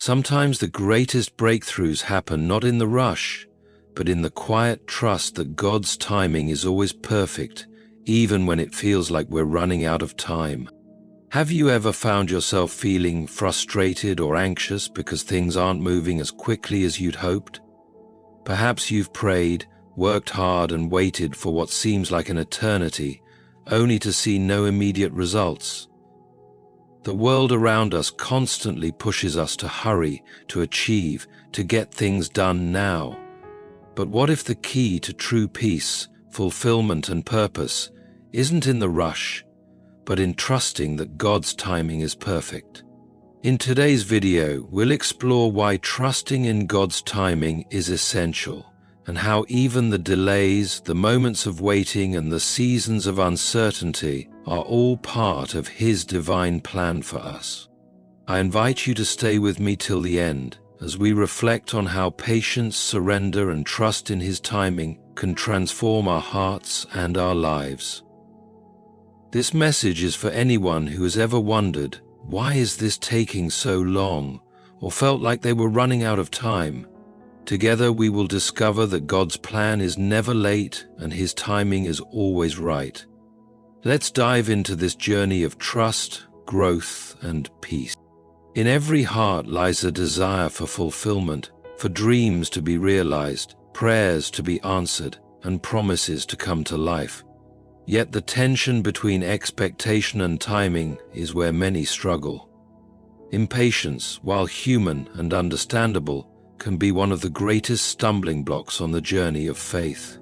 Sometimes the greatest breakthroughs happen not in the rush, but in the quiet trust that God's timing is always perfect, even when it feels like we're running out of time. Have you ever found yourself feeling frustrated or anxious because things aren't moving as quickly as you'd hoped? Perhaps you've prayed, worked hard, and waited for what seems like an eternity, only to see no immediate results. The world around us constantly pushes us to hurry, to achieve, to get things done now. But what if the key to true peace, fulfillment, and purpose isn't in the rush, but in trusting that God's timing is perfect? In today's video, we'll explore why trusting in God's timing is essential, and how even the delays, the moments of waiting, and the seasons of uncertainty are all part of His divine plan for us. I invite you to stay with me till the end, as we reflect on how patience, surrender, and trust in His timing can transform our hearts and our lives. This message is for anyone who has ever wondered, why is this taking so long, or felt like they were running out of time? Together we will discover that God's plan is never late and His timing is always right. Let's dive into this journey of trust, growth, and peace. In every heart lies a desire for fulfillment, for dreams to be realized, prayers to be answered, and promises to come to life. Yet the tension between expectation and timing is where many struggle. Impatience, while human and understandable, can be one of the greatest stumbling blocks on the journey of faith.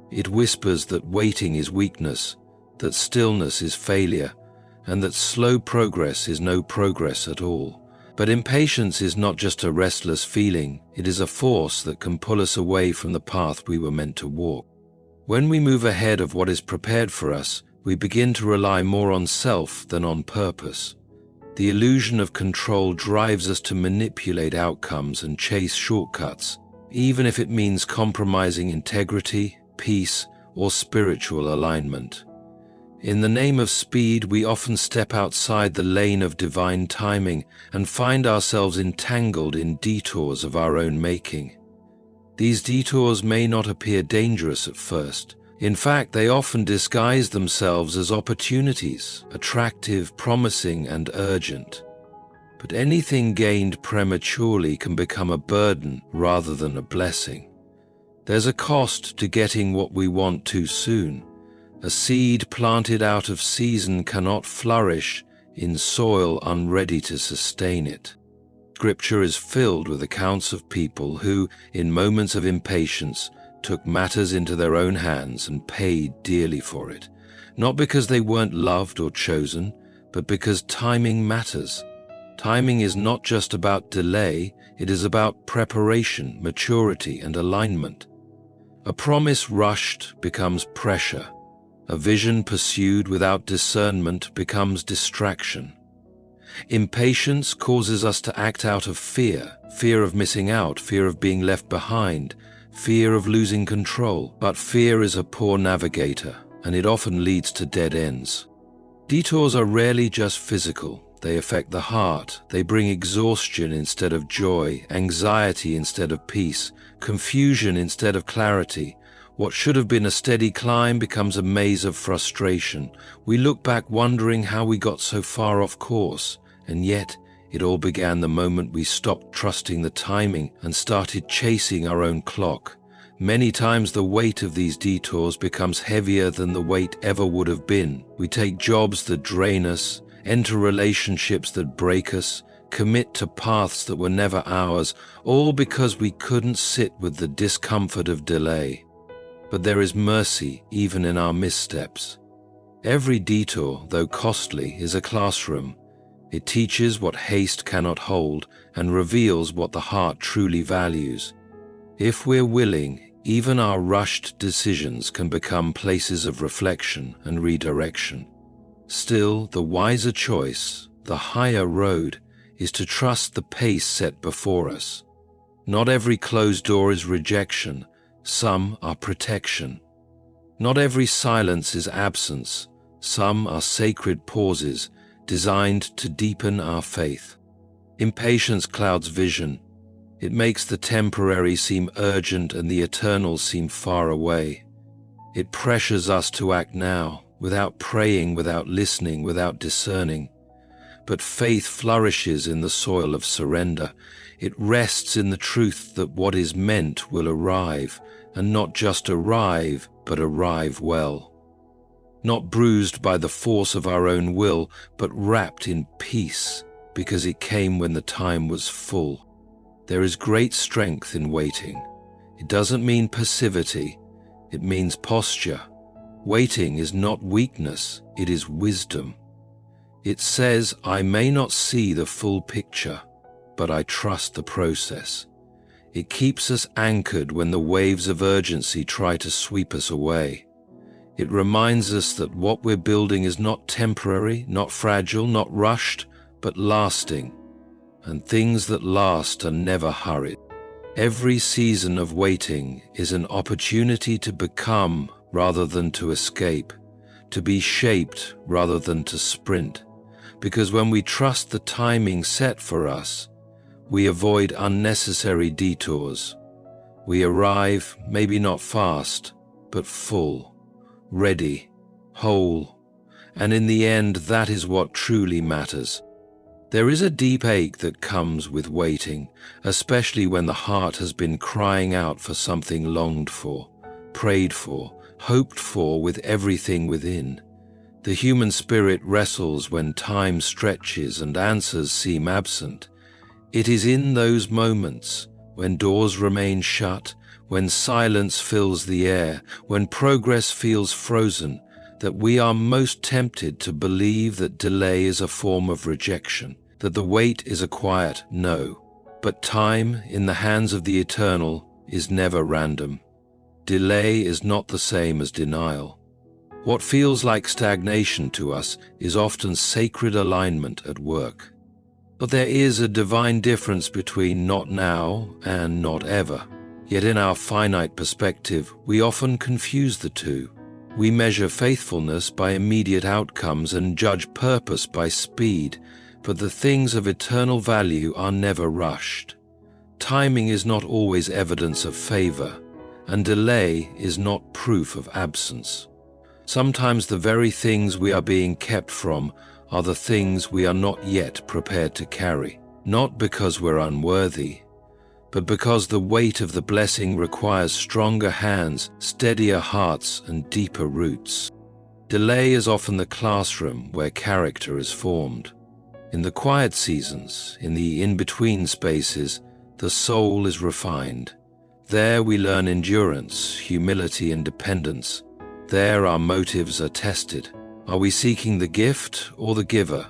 It whispers that waiting is weakness, that stillness is failure, and that slow progress is no progress at all. But impatience is not just a restless feeling, it is a force that can pull us away from the path we were meant to walk. When we move ahead of what is prepared for us, we begin to rely more on self than on purpose. The illusion of control drives us to manipulate outcomes and chase shortcuts, even if it means compromising integrity, peace, or spiritual alignment. In the name of speed, we often step outside the lane of divine timing and find ourselves entangled in detours of our own making. These detours may not appear dangerous at first. In fact, they often disguise themselves as opportunities, attractive, promising, and urgent. But anything gained prematurely can become a burden rather than a blessing. There's a cost to getting what we want too soon. A seed planted out of season cannot flourish in soil unready to sustain it. Scripture is filled with accounts of people who, in moments of impatience, took matters into their own hands and paid dearly for it, not because they weren't loved or chosen, but because timing matters. Timing is not just about delay, it is about preparation, maturity, and alignment. A promise rushed becomes pressure. A vision pursued without discernment becomes distraction. Impatience causes us to act out of fear, fear of missing out, fear of being left behind, fear of losing control. But fear is a poor navigator, and it often leads to dead ends. Detours are rarely just physical. They affect the heart. They bring exhaustion instead of joy, anxiety instead of peace, confusion instead of clarity. What should have been a steady climb becomes a maze of frustration. We look back wondering how we got so far off course, and yet it all began the moment we stopped trusting the timing and started chasing our own clock. Many times the weight of these detours becomes heavier than the weight ever would have been. We take jobs that drain us, enter relationships that break us, commit to paths that were never ours, all because we couldn't sit with the discomfort of delay. But there is mercy even in our missteps. Every detour, though costly, is a classroom. It teaches what haste cannot hold and reveals what the heart truly values. If we're willing, even our rushed decisions can become places of reflection and redirection. Still, the wiser choice, the higher road, is to trust the pace set before us. Not every closed door is rejection. Some are protection. Not every silence is absence. Some are sacred pauses designed to deepen our faith. Impatience clouds vision. It makes the temporary seem urgent and the eternal seem far away. It pressures us to act now, without praying, without listening, without discerning. But faith flourishes in the soil of surrender. It rests in the truth that what is meant will arrive, and not just arrive, but arrive well. Not bruised by the force of our own will, but wrapped in peace, because it came when the time was full. There is great strength in waiting. It doesn't mean passivity, it means posture. Waiting is not weakness, it is wisdom. It says, I may not see the full picture, but I trust the process. It keeps us anchored when the waves of urgency try to sweep us away. It reminds us that what we're building is not temporary, not fragile, not rushed, but lasting. And things that last are never hurried. Every season of waiting is an opportunity to become rather than to escape, to be shaped rather than to sprint. Because when we trust the timing set for us, we avoid unnecessary detours. We arrive, maybe not fast, but full, ready, whole, and in the end, that is what truly matters. There is a deep ache that comes with waiting, especially when the heart has been crying out for something longed for, prayed for, hoped for with everything within. The human spirit wrestles when time stretches and answers seem absent. It is in those moments, when doors remain shut, when silence fills the air, when progress feels frozen, that we are most tempted to believe that delay is a form of rejection, that the wait is a quiet no. But time, in the hands of the eternal, is never random. Delay is not the same as denial. What feels like stagnation to us is often sacred alignment at work. But there is a divine difference between not now and not ever. Yet in our finite perspective, we often confuse the two. We measure faithfulness by immediate outcomes and judge purpose by speed, but the things of eternal value are never rushed. Timing is not always evidence of favor, and delay is not proof of absence. Sometimes the very things we are being kept from are the things we are not yet prepared to carry, not because we're unworthy, but because the weight of the blessing requires stronger hands, steadier hearts, and deeper roots. Delay is often the classroom where character is formed. In the quiet seasons, in the in-between spaces, the soul is refined. There we learn endurance, humility, and dependence. There our motives are tested. Are we seeking the gift or the giver?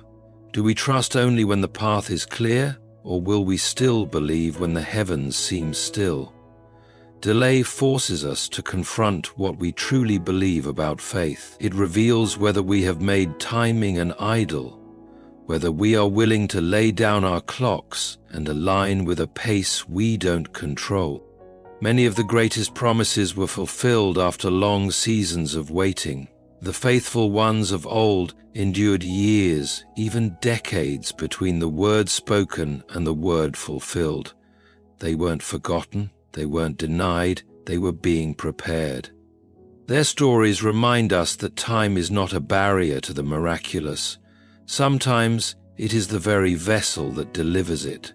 Do we trust only when the path is clear, or will we still believe when the heavens seem still? Delay forces us to confront what we truly believe about faith. It reveals whether we have made timing an idol, whether we are willing to lay down our clocks and align with a pace we don't control. Many of the greatest promises were fulfilled after long seasons of waiting. The faithful ones of old endured years, even decades, between the word spoken and the word fulfilled. They weren't forgotten, they weren't denied, they were being prepared. Their stories remind us that time is not a barrier to the miraculous. Sometimes it is the very vessel that delivers it.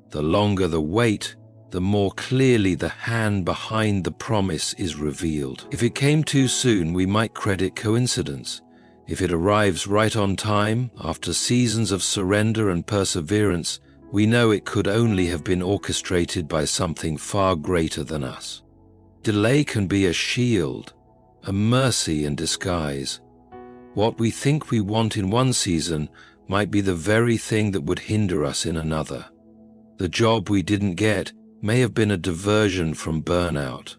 The longer the wait, the more clearly the hand behind the promise is revealed. If it came too soon, we might credit coincidence. If it arrives right on time, after seasons of surrender and perseverance, we know it could only have been orchestrated by something far greater than us. Delay can be a shield, a mercy in disguise. What we think we want in one season might be the very thing that would hinder us in another. The job we didn't get may have been a diversion from burnout.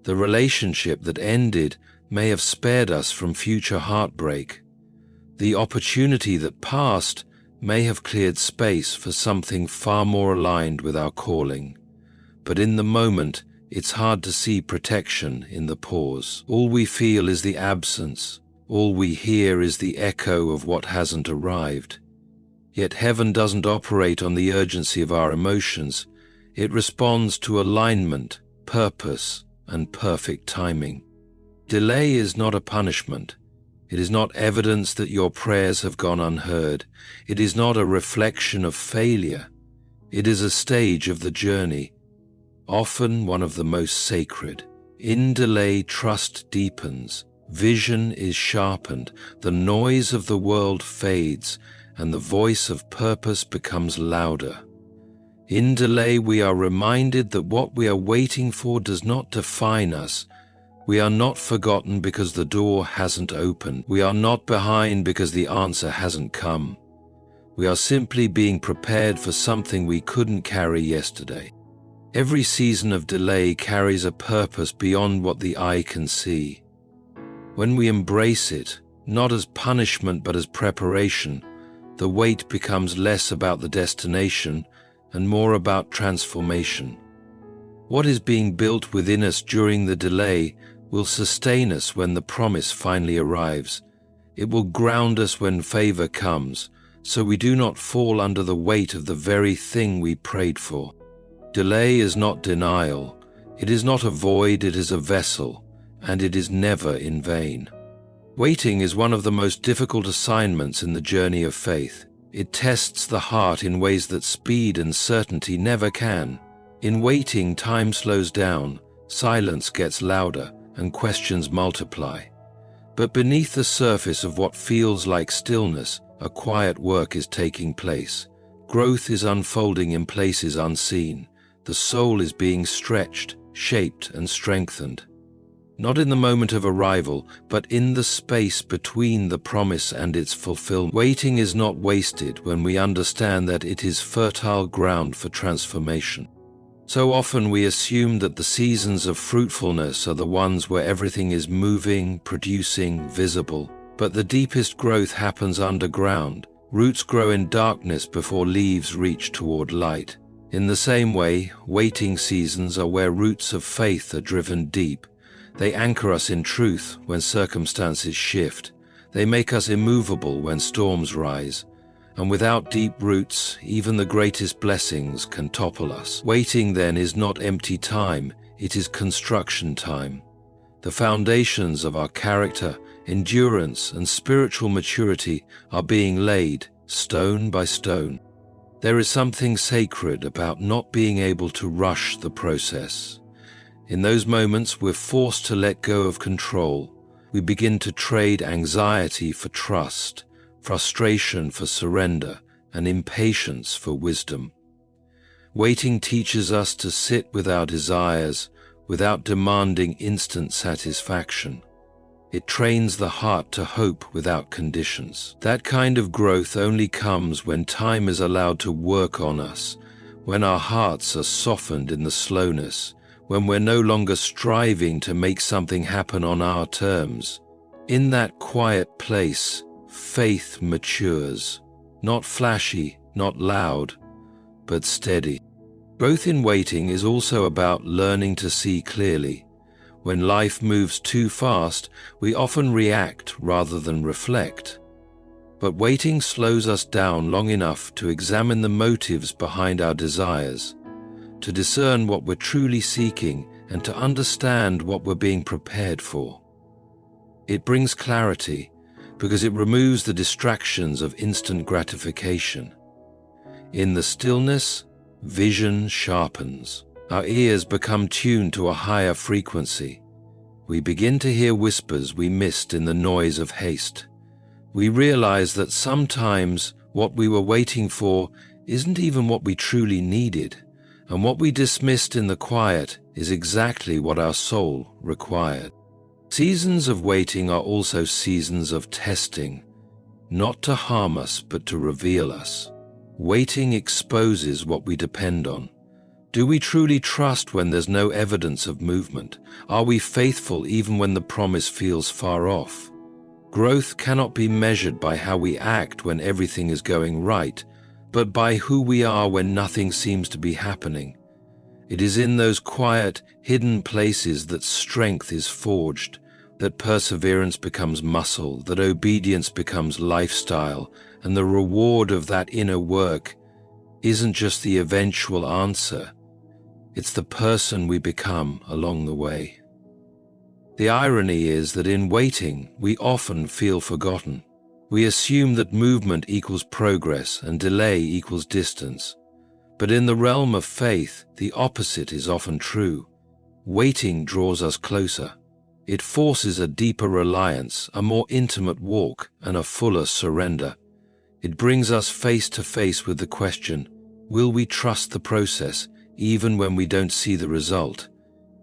The relationship that ended may have spared us from future heartbreak. The opportunity that passed may have cleared space for something far more aligned with our calling. But in the moment, it's hard to see protection in the pause. All we feel is the absence. All we hear is the echo of what hasn't arrived. Yet heaven doesn't operate on the urgency of our emotions. It responds to alignment, purpose, and perfect timing. Delay is not a punishment. It is not evidence that your prayers have gone unheard. It is not a reflection of failure. It is a stage of the journey, often one of the most sacred. In delay, trust deepens, vision is sharpened, the noise of the world fades, and the voice of purpose becomes louder. In delay, we are reminded that what we are waiting for does not define us. We are not forgotten because the door hasn't opened. We are not behind because the answer hasn't come. We are simply being prepared for something we couldn't carry yesterday. Every season of delay carries a purpose beyond what the eye can see. When we embrace it, not as punishment but as preparation, the wait becomes less about the destination and more about transformation. What is being built within us during the delay will sustain us when the promise finally arrives. It will ground us when favor comes, so we do not fall under the weight of the very thing we prayed for. Delay is not denial. It is not a void, it is a vessel, and it is never in vain. Waiting is one of the most difficult assignments in the journey of faith. It tests the heart in ways that speed and certainty never can. In waiting, time slows down, silence gets louder, and questions multiply. But beneath the surface of what feels like stillness, a quiet work is taking place. Growth is unfolding in places unseen. The soul is being stretched, shaped, and strengthened. Not in the moment of arrival, but in the space between the promise and its fulfillment. Waiting is not wasted when we understand that it is fertile ground for transformation. So often we assume that the seasons of fruitfulness are the ones where everything is moving, producing, visible. But the deepest growth happens underground. Roots grow in darkness before leaves reach toward light. In the same way, waiting seasons are where roots of faith are driven deep. They anchor us in truth when circumstances shift. They make us immovable when storms rise. And without deep roots, even the greatest blessings can topple us. Waiting, then, is not empty time, it is construction time. The foundations of our character, endurance, and spiritual maturity are being laid, stone by stone. There is something sacred about not being able to rush the process. In those moments, we're forced to let go of control. We begin to trade anxiety for trust, frustration for surrender, and impatience for wisdom. Waiting teaches us to sit with our desires without demanding instant satisfaction. It trains the heart to hope without conditions. That kind of growth only comes when time is allowed to work on us, when our hearts are softened in the slowness, when we're no longer striving to make something happen on our terms. In that quiet place, faith matures, not flashy, not loud, but steady. Growth in waiting is also about learning to see clearly. When life moves too fast, we often react rather than reflect. But waiting slows us down long enough to examine the motives behind our desires, to discern what we're truly seeking, and to understand what we're being prepared for. It brings clarity because it removes the distractions of instant gratification. In the stillness, vision sharpens. Our ears become tuned to a higher frequency. We begin to hear whispers we missed in the noise of haste. We realize that sometimes what we were waiting for isn't even what we truly needed, and what we dismissed in the quiet is exactly what our soul required. Seasons of waiting are also seasons of testing, not to harm us but to reveal us. Waiting exposes what we depend on. Do we truly trust when there's no evidence of movement? Are we faithful even when the promise feels far off? Growth cannot be measured by how we act when everything is going right, but by who we are when nothing seems to be happening. It is in those quiet, hidden places that strength is forged, that perseverance becomes muscle, that obedience becomes lifestyle, And the reward of that inner work isn't just the eventual answer, it's the person we become along the way. The irony is that in waiting, we often feel forgotten. We assume that movement equals progress and delay equals distance. But in the realm of faith, the opposite is often true. Waiting draws us closer. It forces a deeper reliance, a more intimate walk, and a fuller surrender. It brings us face to face with the question, will we trust the process even when we don't see the result?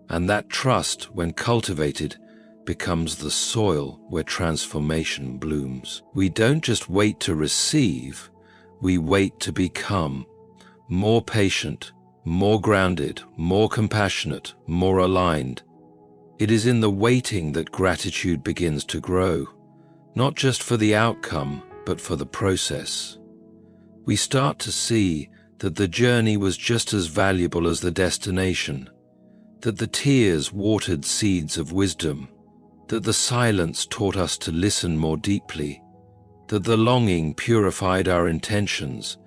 And that trust, when cultivated, becomes the soil where transformation blooms. We don't just wait to receive, we wait to become more patient, more grounded, more compassionate, more aligned. It is in the waiting that gratitude begins to grow, not just for the outcome, but for the process. We start to see that the journey was just as valuable as the destination, that the tears watered seeds of wisdom, that the silence taught us to listen more deeply, that the longing purified our intentions.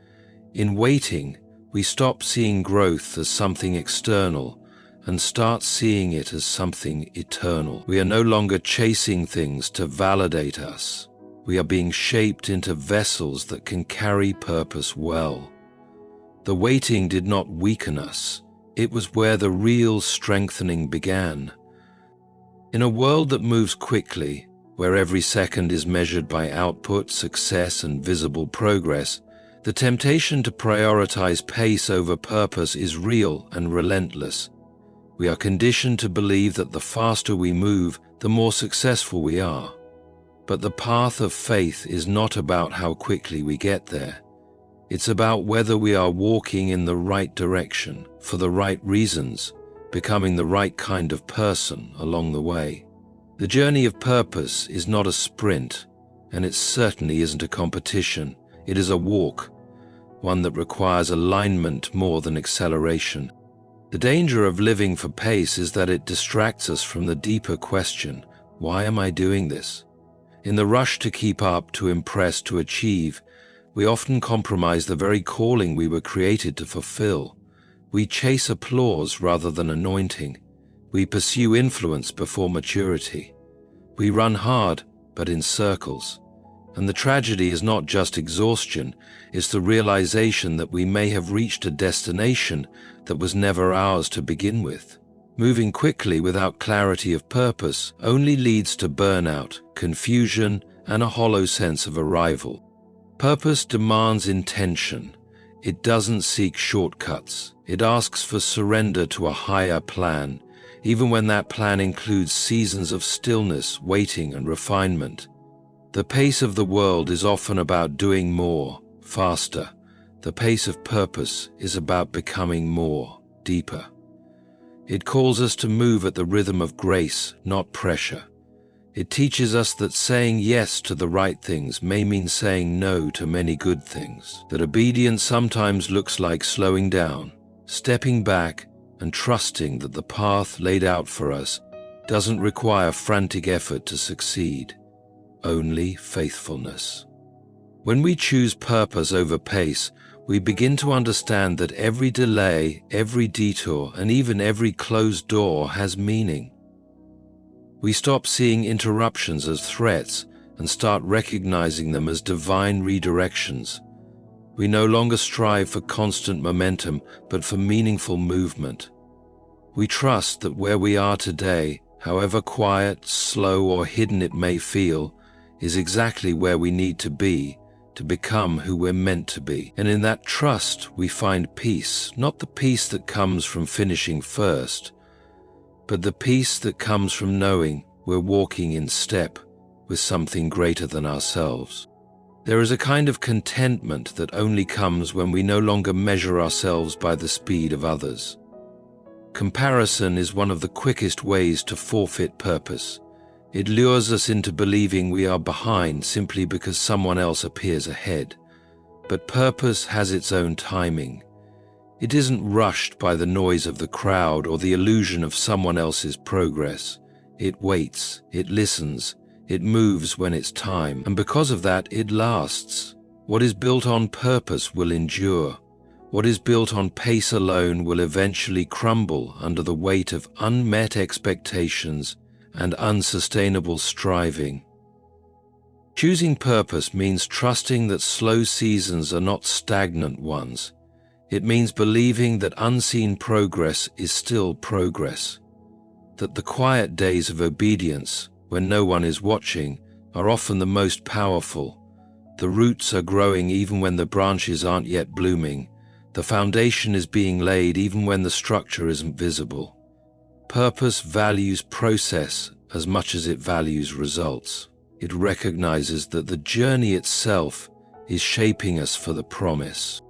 In waiting, we stop seeing growth as something external and start seeing it as something eternal. We are no longer chasing things to validate us. We are being shaped into vessels that can carry purpose well. The waiting did not weaken us. It was where the real strengthening began. In a world that moves quickly, where every second is measured by output, success, and visible progress, the temptation to prioritize pace over purpose is real and relentless. We are conditioned to believe that the faster we move, the more successful we are. But the path of faith is not about how quickly we get there. It's about whether we are walking in the right direction, for the right reasons, becoming the right kind of person along the way. The journey of purpose is not a sprint, and it certainly isn't a competition. It is a walk, one that requires alignment more than acceleration. The danger of living for pace is that it distracts us from the deeper question, why am I doing this? In the rush to keep up, to impress, to achieve, we often compromise the very calling we were created to fulfill. We chase applause rather than anointing. We pursue influence before maturity. We run hard, but in circles. And the tragedy is not just exhaustion, it's the realization that we may have reached a destination that was never ours to begin with. Moving quickly without clarity of purpose only leads to burnout, confusion, and a hollow sense of arrival. Purpose demands intention. It doesn't seek shortcuts. It asks for surrender to a higher plan, even when that plan includes seasons of stillness, waiting, and refinement. The pace of the world is often about doing more, faster. The pace of purpose is about becoming more, deeper. It calls us to move at the rhythm of grace, not pressure. It teaches us that saying yes to the right things may mean saying no to many good things, that obedience sometimes looks like slowing down, stepping back, and trusting that the path laid out for us doesn't require frantic effort to succeed, only faithfulness. When we choose purpose over pace, we begin to understand that every delay, every detour, and even every closed door has meaning. We stop seeing interruptions as threats and start recognizing them as divine redirections. We no longer strive for constant momentum, but for meaningful movement. We trust that where we are today, however quiet, slow, or hidden it may feel, is exactly where we need to be to become who we're meant to be. And in that trust, we find peace, not the peace that comes from finishing first, but the peace that comes from knowing we're walking in step with something greater than ourselves. There is a kind of contentment that only comes when we no longer measure ourselves by the speed of others. Comparison is one of the quickest ways to forfeit purpose. It lures us into believing we are behind simply because someone else appears ahead. But purpose has its own timing. It isn't rushed by the noise of the crowd or the illusion of someone else's progress. It waits, it listens, it moves when it's time, and because of that, it lasts. What is built on purpose will endure. What is built on pace alone will eventually crumble under the weight of unmet expectations and unsustainable striving. Choosing purpose means trusting that slow seasons are not stagnant ones. It means believing that unseen progress is still progress, that the quiet days of obedience, when no one is watching, are often the most powerful. The roots are growing even when the branches aren't yet blooming. The foundation is being laid even when the structure isn't visible. Purpose values process as much as it values results. It recognizes that the journey itself is shaping us for the promise.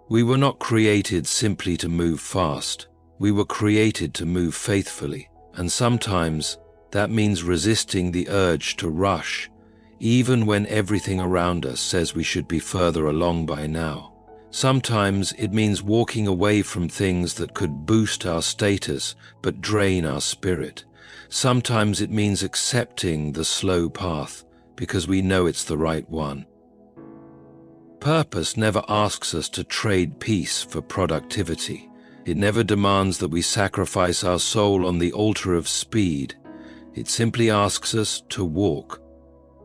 We were not created simply to move fast. We were created to move faithfully, and sometimes that means resisting the urge to rush, even when everything around us says we should be further along by now. Sometimes it means walking away from things that could boost our status but drain our spirit. Sometimes it means accepting the slow path because we know it's the right one. Purpose never asks us to trade peace for productivity. It never demands that we sacrifice our soul on the altar of speed. It simply asks us to walk,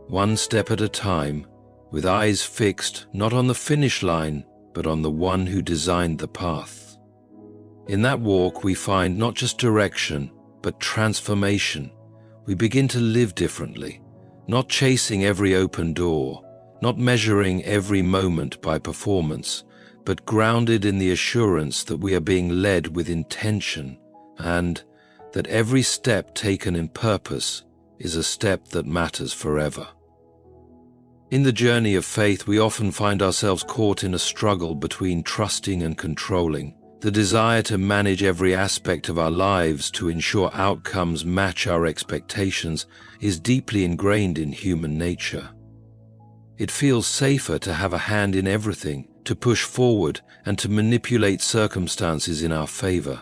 one step at a time, with eyes fixed not on the finish line, but on the one who designed the path. In that walk, we find not just direction, but transformation. We begin to live differently, not chasing every open door, not measuring every moment by performance, but grounded in the assurance that we are being led with intention and that every step taken in purpose is a step that matters forever. In the journey of faith, we often find ourselves caught in a struggle between trusting and controlling. The desire to manage every aspect of our lives to ensure outcomes match our expectations is deeply ingrained in human nature. It feels safer to have a hand in everything, to push forward and to manipulate circumstances in our favor.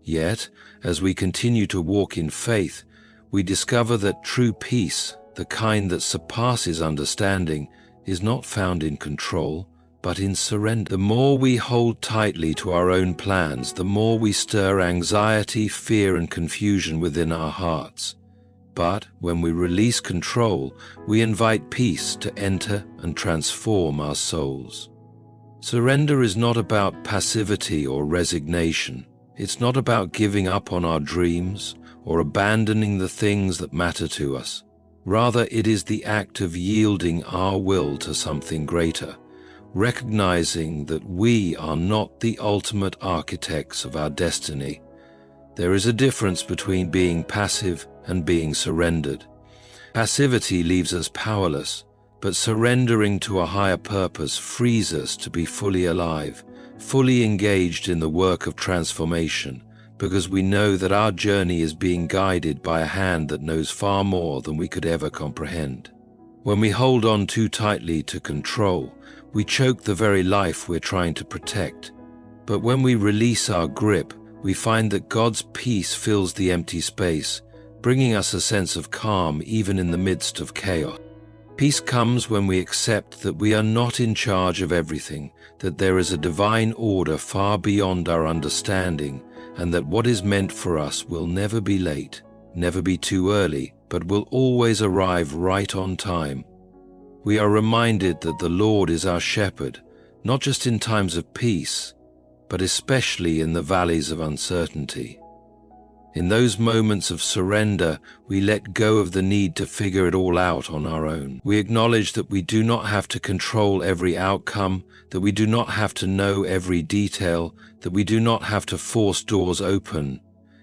Yet, as we continue to walk in faith, we discover that true peace, the kind that surpasses understanding, is not found in control, but in surrender. The more we hold tightly to our own plans, the more we stir anxiety, fear, and confusion within our hearts. But when we release control, we invite peace to enter and transform our souls. Surrender is not about passivity or resignation. It's not about giving up on our dreams or abandoning the things that matter to us. Rather, it is the act of yielding our will to something greater, recognizing that we are not the ultimate architects of our destiny. There is a difference between being passive and being surrendered. Passivity leaves us powerless, but surrendering to a higher purpose frees us to be fully alive, fully engaged in the work of transformation, because we know that our journey is being guided by a hand that knows far more than we could ever comprehend. When we hold on too tightly to control, we choke the very life we're trying to protect. But when we release our grip, we find that God's peace fills the empty space, bringing us a sense of calm even in the midst of chaos. Peace comes when we accept that we are not in charge of everything, that there is a divine order far beyond our understanding, and that what is meant for us will never be late, never be too early, but will always arrive right on time. We are reminded that the Lord is our shepherd, not just in times of peace, but especially in the valleys of uncertainty. In those moments of surrender, we let go of the need to figure it all out on our own. We acknowledge that we do not have to control every outcome, that we do not have to know every detail, that we do not have to force doors open.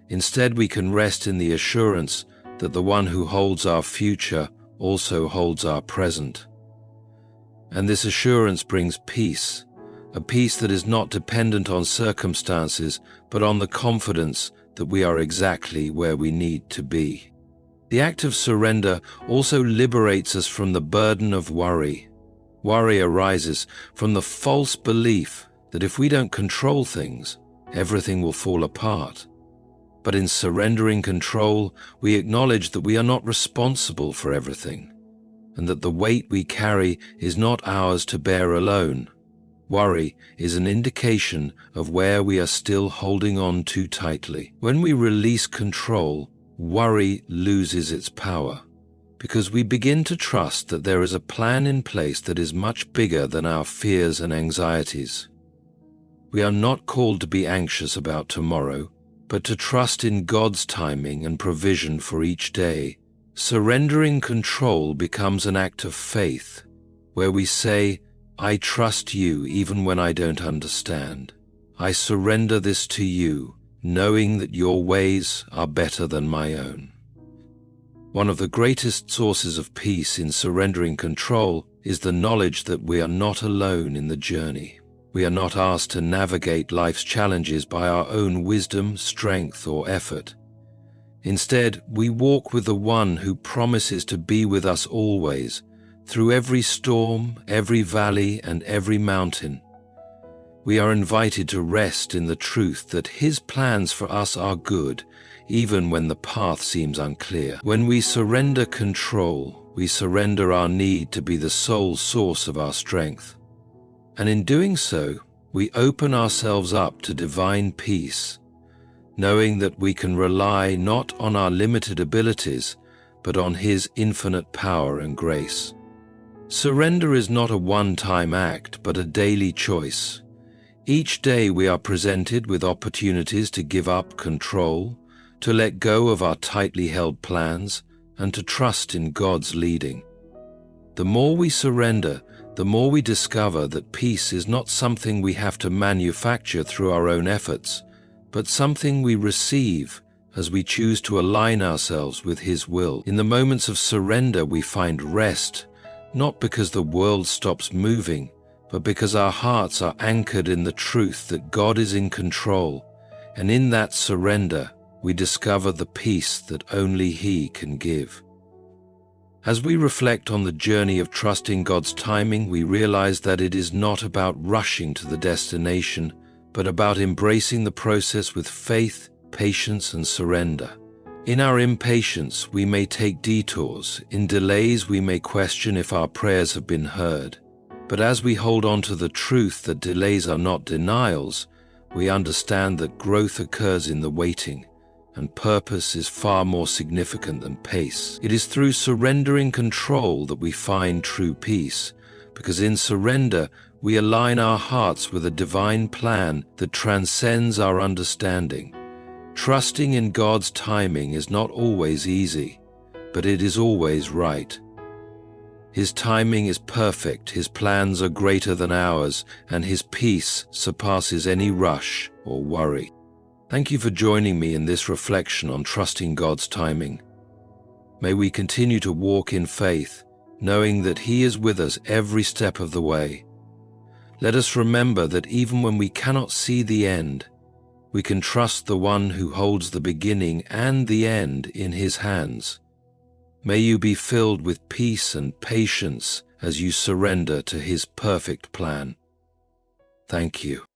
Instead, we can rest in the assurance that the one who holds our future also holds our present. And this assurance brings peace, a peace that is not dependent on circumstances, but on the confidence that we are exactly where we need to be. The act of surrender also liberates us from the burden of worry. Worry arises from the false belief that if we don't control things, everything will fall apart. But in surrendering control, we acknowledge that we are not responsible for everything. and that the weight we carry is not ours to bear alone. Worry is an indication of where we are still holding on too tightly. When we release control, worry loses its power, because we begin to trust that there is a plan in place that is much bigger than our fears and anxieties. We are not called to be anxious about tomorrow, but to trust in God's timing and provision for each day. Surrendering control becomes an act of faith, where we say, I trust you even when I don't understand. I surrender this to you, knowing that your ways are better than my own. One of the greatest sources of peace in surrendering control is the knowledge that we are not alone in the journey. We are not asked to navigate life's challenges by our own wisdom, strength, or effort. Instead, we walk with the one who promises to be with us always, through every storm, every valley, and every mountain. We are invited to rest in the truth that His plans for us are good, even when the path seems unclear. When we surrender control, we surrender our need to be the sole source of our strength. And in doing so, we open ourselves up to divine peace, knowing that we can rely not on our limited abilities, but on His infinite power and grace. Surrender is not a one-time act, but a daily choice. Each day we are presented with opportunities to give up control, to let go of our tightly held plans, and to trust in God's leading. The more we surrender, the more we discover that peace is not something we have to manufacture through our own efforts, but something we receive as we choose to align ourselves with His will. In the moments of surrender, we find rest, not because the world stops moving, but because our hearts are anchored in the truth that God is in control, and in that surrender, we discover the peace that only He can give. As we reflect on the journey of trusting God's timing, we realize that it is not about rushing to the destination, but about embracing the process with faith, patience, and surrender. In our impatience, we may take detours. In delays, we may question if our prayers have been heard. But as we hold on to the truth that delays are not denials, we understand that growth occurs in the waiting, and purpose is far more significant than pace. It is through surrendering control that we find true peace, because in surrender, we align our hearts with a divine plan that transcends our understanding. Trusting in God's timing is not always easy, but it is always right. His timing is perfect, His plans are greater than ours, and His peace surpasses any rush or worry. Thank you for joining me in this reflection on trusting God's timing. May we continue to walk in faith, knowing that He is with us every step of the way. Let us remember that even when we cannot see the end, we can trust the one who holds the beginning and the end in His hands. May you be filled with peace and patience as you surrender to His perfect plan. Thank you.